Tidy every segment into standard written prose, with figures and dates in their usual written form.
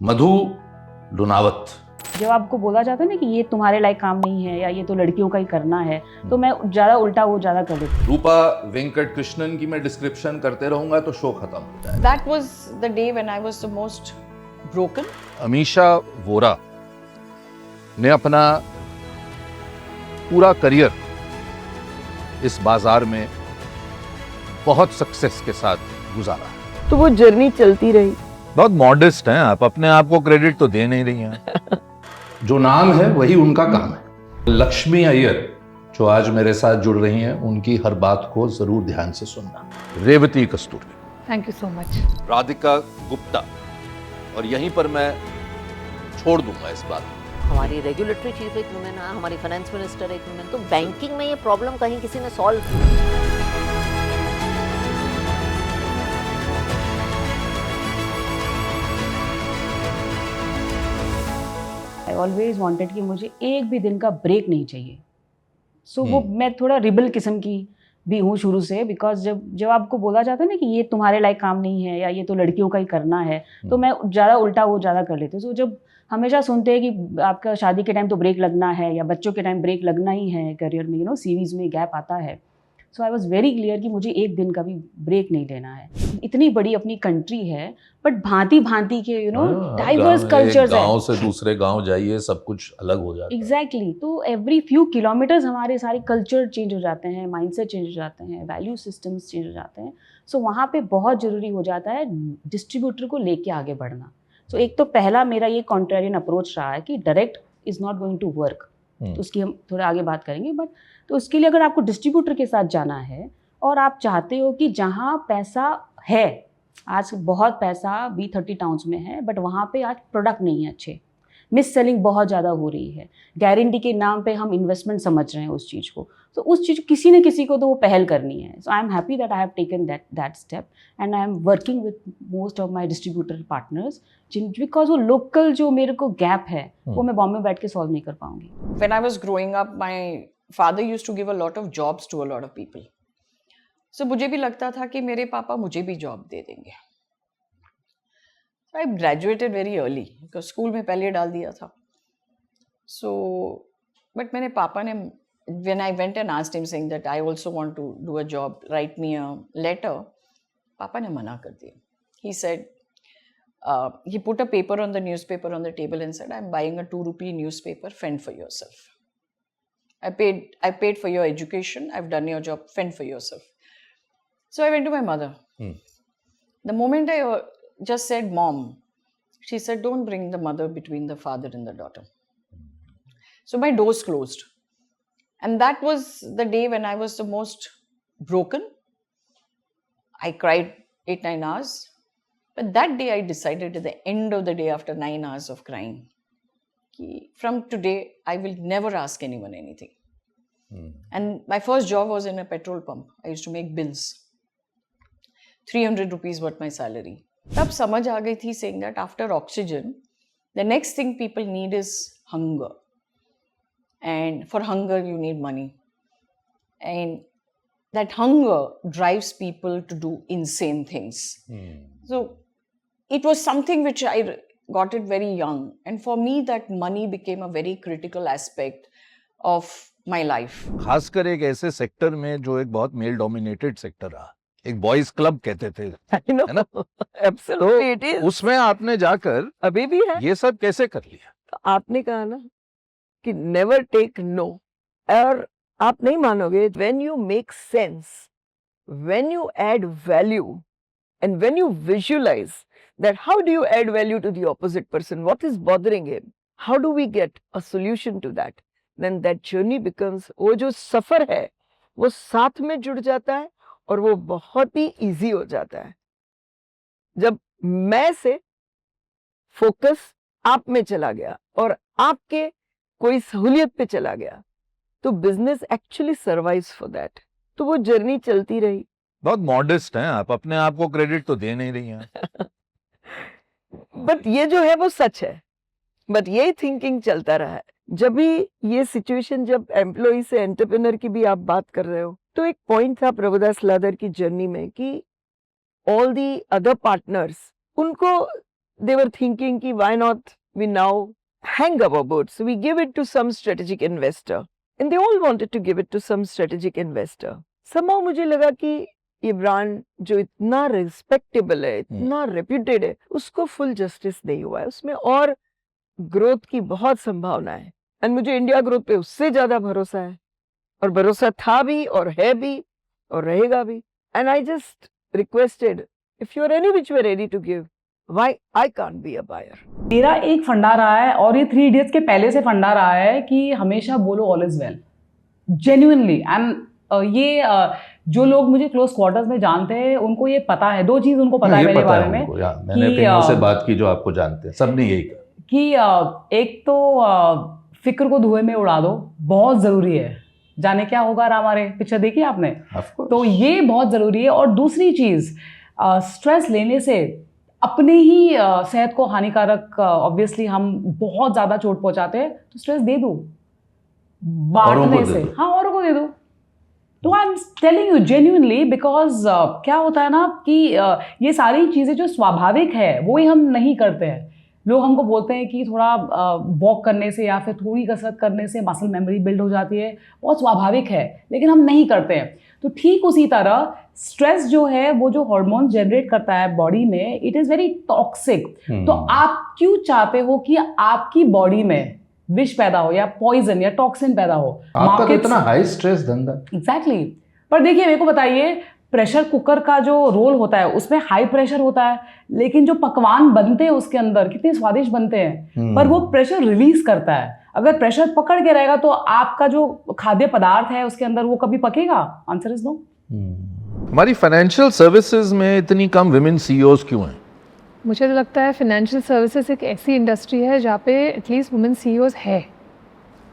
मधु लुनावत। जब आपको बोला जाता है ना कि ये तुम्हारे लायक काम नहीं है या ये तो लड़कियों का ही करना है, तो मैं ज्यादा उल्टा वो ज्यादा कर देती हूँ। रूपा वेंकट कृष्णन की मैं डिस्क्रिप्शन करते रहूंगा तो शो खत्म हो जाएगा। That was the day when I was the most broken. Amisha Vora ने अपना पूरा करियर इस बाजार में बहुत सक्सेस के साथ गुजारा। तो वो जर्नी चलती रही। बहुत मॉडेस्ट हैं आप, अपने आप को क्रेडिट तो दे नहीं रही हैं। जो नाम है वही उनका काम है। लक्ष्मी अय्यर जो आज मेरे साथ जुड़ रही हैं, उनकी हर बात को जरूर ध्यान से सुनना। Revathi Kasturi, thank you so much. Radhika Gupta, और यहीं पर मैं छोड़ दूंगा इस बात को। हमारी रेगुलेटरी चीफ एक वुमेन है, हमारी फाइनेंस मिनिस्टर एक वुमेन, तो बैंकिंग में ये प्रॉब्लम कहीं किसी ने सॉल्व की। आई ऑलवेज वांटेड कि मुझे एक भी दिन का ब्रेक नहीं चाहिए। सो वो मैं थोड़ा रिबल किस्म की भी हूँ शुरू से, बिकॉज जब आपको बोला जाता है ना कि ये तुम्हारे लायक काम नहीं है या ये तो लड़कियों का ही करना है, तो मैं ज़्यादा उल्टा वो ज़्यादा कर लेती हूँ। सो जब हमेशा सुनते हैं कि आपका शादी के टाइम तो ब्रेक लगना है या बच्चों के टाइम ब्रेक लगना ही है करियर में, सीरीज में गैप आता है। So I was very clear कि मुझे एक दिन का भी ब्रेक नहीं लेना है। इतनी बड़ी अपनी कंट्री है, बट भांति भांति के डाइवर्स कल्चर्स है। गांव से दूसरे गांव जाइए, सब कुछ अलग हो जाता है। एग्जैक्टली तो एवरी फ्यू किलोमीटर्स हमारे सारे कल्चर चेंज हो जाते हैं, माइंडसेट चेंज हो जाते हैं, वैल्यू सिस्टम्स चेंज हो जाते हैं। सो वहाँ पे बहुत ज़रूरी हो जाता है डिस्ट्रीब्यूटर को लेके आगे बढ़ना। सो एक तो पहला मेरा ये कॉन्ट्रेरियन अप्रोच रहा है कि direct is not going to work. तो उसकी हम थोड़ा आगे बात करेंगे, बट तो उसके लिए अगर आपको डिस्ट्रीब्यूटर के साथ जाना है और आप चाहते हो कि जहाँ पैसा है, आज बहुत पैसा B30 टाउन्स में है, बट वहाँ पे आज प्रोडक्ट नहीं है अच्छे, मिस सेलिंग बहुत ज़्यादा हो रही है, गारंटी के नाम पे हम इन्वेस्टमेंट समझ रहे हैं उस चीज़ को, तो उस चीज़ किसी न किसी को तो वो पहल करनी है। So I am happy that I have taken that step and I am working with most of my distributor partners, because वो लोकल जो मेरे को गैप है वो मैं बॉम्बे बैठ के सॉल्व नहीं कर पाऊंगी। When I was growing up, my father used to give a lot of jobs to a lot of people. So मुझे भी लगता था कि मेरे पापा मुझे भी जॉब दे देंगे। So I graduated very early because school में पहले डाल दिया था। So but मेरे पापा ने, when I went and asked him saying that I also want to do a job, write me a letter, पापा ने मना कर दिया। He said, he put a paper on the newspaper on the table and said, I'm buying a 2 rupee newspaper, fend for yourself. I paid for your education, I've done your job, fend for yourself. So I went to my mother. The moment I just said mom, she said, don't bring the mother between the father and the daughter. So my doors closed. And that was the day when I was the most broken. I cried 8-9 hours. But that day I decided at the end of the day, after 9 hours of crying, from today, I will never ask anyone anything. And my first job was in a petrol pump. I used to make bills. 300 rupees was my salary. तब समझ आ गई थी saying that after oxygen, the next thing people need is hunger. And for hunger, you need money. And that hunger drives people to do insane things. So it was something which I got it very young. And for me, that money became a very critical aspect of my life. खासकर एक ऐसे sector में जो एक बहुत male dominated sector रहा, एक boys club कहते थे, है ना? Absolutely it is. उसमें आपने जाकर अभी भी है। ये सब कैसे कर लिया? तो आपने कहा ना कि never take no, और आप नहीं मानोगे, when you make sense, when you add value, and when you visualize that how do you add value to the opposite person, what is bothering him, how do we get a solution to that, then that journey becomes, वो जो सफर है वो साथ में जुड़ जाता है और वो बहुत ही easy हो जाता है। जब मैं से फोकस आप में चला गया और आपके कोई सहूलियत पे चला गया, तो business actually survives for that. तो वो जर्नी चलती रही। बहुत मॉडेस्ट हैं आप, अपने आप को क्रेडिट तो दे नहीं रही हैं। बट ये जो है वो सच है, बट ये थिंकिंग चलता रहा है। जब भी ये सिचुएशन, जब एम्प्लॉय से एंटरप्रेन्योर की भी आप बात कर रहे हो, तो एक पॉइंट था प्रभुदास लादर की जर्नी में कि ऑल दी अदर पार्टनर्स, उनको they were thinking ki why not we now hang our boats, so we give it to some strategic investor, and they all wanted to give it to some strategic investor. Somehow मुझे लगा कि ये brand जो इतना respectable है, इतना reputed है, उसको फुल जस्टिस नहीं हुआ है, उसमें और ग्रोथ की बहुत संभावना है, एंड मुझे इंडिया ग्रोथ पे उससे ज्यादा भरोसा है, और भरोसा था भी और है भी और रहेगा भी. And I just requested if you are any which way ready to give, why I can't be a buyer. मेरा एक फंडा रहा है, और ये 3 इडियट्स के पहले से फंडा रहा है, कि हमेशा बोलो all is well, genuinely. And ये जो लोग मुझे क्लोज क्वार्टर्स में जानते हैं उनको ये पता है, 2 चीज उनको पता है मेरे बारे में. मैंने कईयों से बात की जो आपको जानते हैं, सबने यही कहा कि एक तो फिक्र को धुएं में उड़ा दो, बहुत ज़रूरी है. जाने क्या होगा हमारे पिक्चर देखी आपने, तो ये बहुत ज़रूरी है. और दूसरी चीज़, स्ट्रेस लेने से अपने ही सेहत को हानिकारक, ऑब्वियसली हम बहुत ज़्यादा चोट पहुंचाते हैं, तो स्ट्रेस दे दो बांटने से. हाँ, औरों को दे दो. तो I am telling you genuinely, because क्या होता है ना कि ये सारी चीज़ें जो स्वाभाविक है वो ही हम नहीं करते हैं. लोग हमको बोलते हैं कि थोड़ा वॉक करने से या फिर थोड़ी कसरत करने से मसल मेमोरी बिल्ड हो जाती है, बहुत स्वाभाविक है, लेकिन हम नहीं करते हैं. तो ठीक उसी तरह स्ट्रेस जो है, वो जो हार्मोन जनरेट करता है बॉडी में, इट इज़ वेरी टॉक्सिक. तो आप क्यों चाहते हो कि आपकी बॉडी में विष पैदा हो या पॉइजन या टॉक्सिन पैदा हो? आपका तो इतना हाई स्ट्रेस धंधा. एग्जैक्टली. पर देखिए, मेरे को बताइए, प्रेशर कुकर का जो रोल होता है उसमें हाई प्रेशर होता है, लेकिन जो पकवान बनते हैं उसके अंदर कितने स्वादिष्ट बनते हैं, पर वो प्रेशर रिलीज करता है. अगर प्रेशर पकड़ के रहेगा तो आपका जो खाद्य पदार्थ है उसके अंदर वो कभी पकेगा? Answer is no. हमारी फाइनेंशियल सर्विसेज में इतनी कम विमेन सीईओज क्यों हैं? मुझे तो लगता है फाइनेंशियल सर्विसेज एक ऐसी इंडस्ट्री है जहाँ पे एटलीस्ट वुमेन सीईओज है.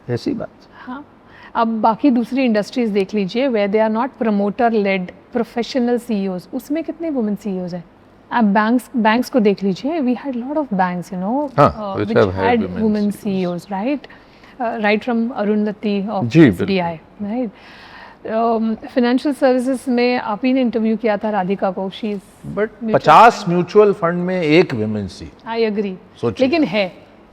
ऐसी बात. हाँ, अब बाकी दूसरी इंडस्ट्रीज देख लीजिए, where they are not promoter led professional CEOs, उसमें कितने वुमेन सीईओज हैं. आप बैंक्स को देख लीजिए, we had lot of banks, you know, which had women CEOs, right from Arundhati of SBI, right. Financial services में आप ही ने इंटरव्यू किया था राधिका को, she is but 50 mutual fund में एक विमेन सी. आई एग्री, लेकिन है.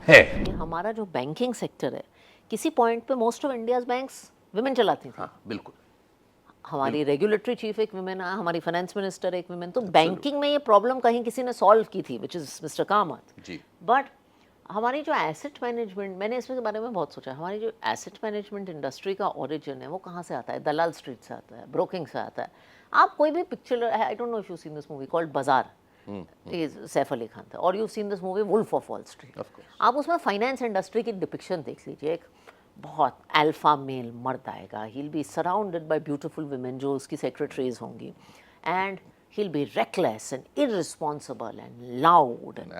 ये हमारा जो बैंकिंग सेक्टर है, किसी पॉइंट पे most of India's banks women चलाती थी. हाँ, बिल्कुल. हमारी रेगुलेटरी चीफ एक विमेन है, हमारी फाइनेंस मिनिस्टर एक विमेन. तो बैंकिंग में ये प्रॉब्लम कहीं किसी ने सॉल्व की थी, which is mister Kamath ji. But हमारी जो एसेट मैनेजमेंट, मैंने इसके बारे में बहुत सोचा, हमारी जो एसेट मैनेजमेंट इंडस्ट्री का ओरिजिन है वो कहाँ से आता है? दलाल स्ट्रीट से आता है, ब्रोकिंग से आता है. आप कोई भी picture, I don't know if you seen this movie called Baazaar, Saif Ali Khan था, और you seen this movie Wolf of Wall Street. आप उसमें फाइनेंस इंडस्ट्री की डिपिक्शन देख लीजिए. एक बहुत अल्फा मेल मर्द आएगा, he will be surrounded by beautiful women जो उसकी सेक्रेटरीज होंगी, and he will be reckless and irresponsible and loud and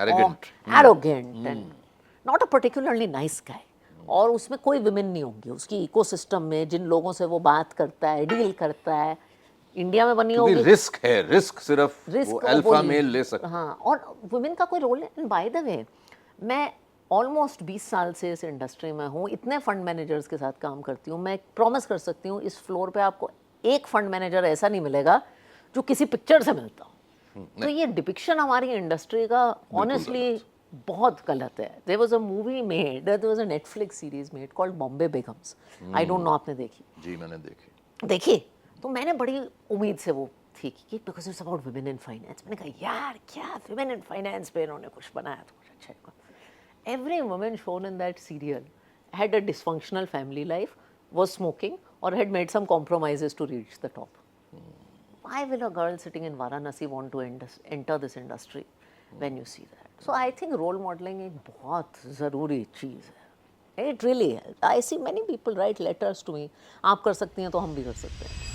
arrogant and not a particularly nice guy. और उसमें कोई विमेन नहीं होंगी उसकी इकोसिस्टम में, जिन लोगों से वो बात करता है, डील करता है. इंडिया में बनी होगी. रिस्क है, रिस्क सिर्फ वो अल्फा मेल ले सकता है. हाँ, और वुमेन का कोई रोल नहीं. एंड बाय द वे, मैं ऑलमोस्ट 20 साल से इस इंडस्ट्री में हूँ, इतने फंड मैनेजर्स के साथ काम करती हूँ. मैं प्रॉमिस कर सकती हूँ इस फ्लोर पे आपको एक फंड मैनेजर ऐसा नहीं मिलेगा जो किसी पिक्चर से मिलता हो. तो ये डिपिक्शन हमारी इंडस्ट्री का ऑनेस्टली बहुत गलत है. There was a movie made, there was a Netflix series made called Bombay Begums. I don't know आपने देखी? जी, मैंने देखी. तो मैंने बड़ी उम्मीद से वो थी कि because it's about women in finance. मैंने कहा यार क्या वुमेन इन फाइनेंस पे इन्होंने कुछ बनाया तो कुछ अच्छा है. Every woman shown in that serial had a dysfunctional family life, was smoking, or had made some compromises to reach the top. Why will a girl sitting in Varanasi want to enter this industry when you see that? So I think role modeling एक बहुत ज़रूरी चीज़ है. It really helps. I see many people write letters to me. आप कर सकती हैं तो हम भी कर सकते हैं.